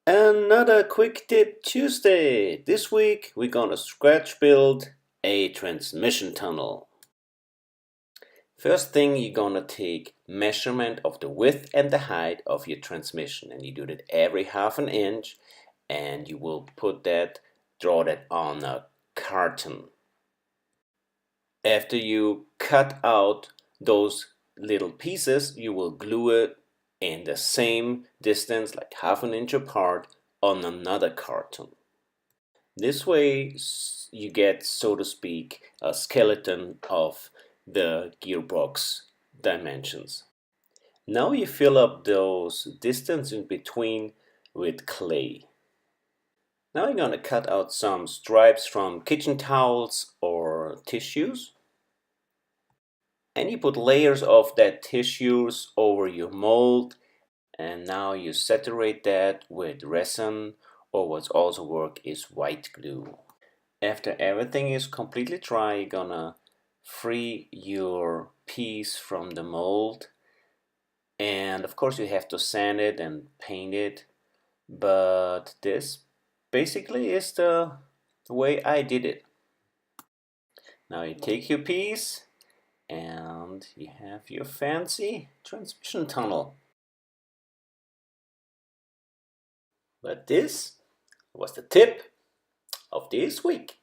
Another quick tip Tuesday. This week we're gonna scratch build a transmission tunnel. First thing, you're gonna take measurement of the width and the height of your transmission, and you do that every half an inch, and you will draw that on a carton. After you cut out those little pieces, you will glue it in the same distance, like half an inch apart, on another carton. This way you get, so to speak, a skeleton of the gearbox dimensions. Now you fill up those distance in between with clay. Now you're gonna cut out some stripes from kitchen towels or tissues. And you put layers of that tissues over your mold, and now you saturate that with resin, or what's also work is white glue. After everything is completely dry, you're gonna free your piece from the mold, and of course you have to sand it and paint it, but this basically is the way I did it. Now you take your piece and you have your fancy transmission tunnel. But this was the tip of this week.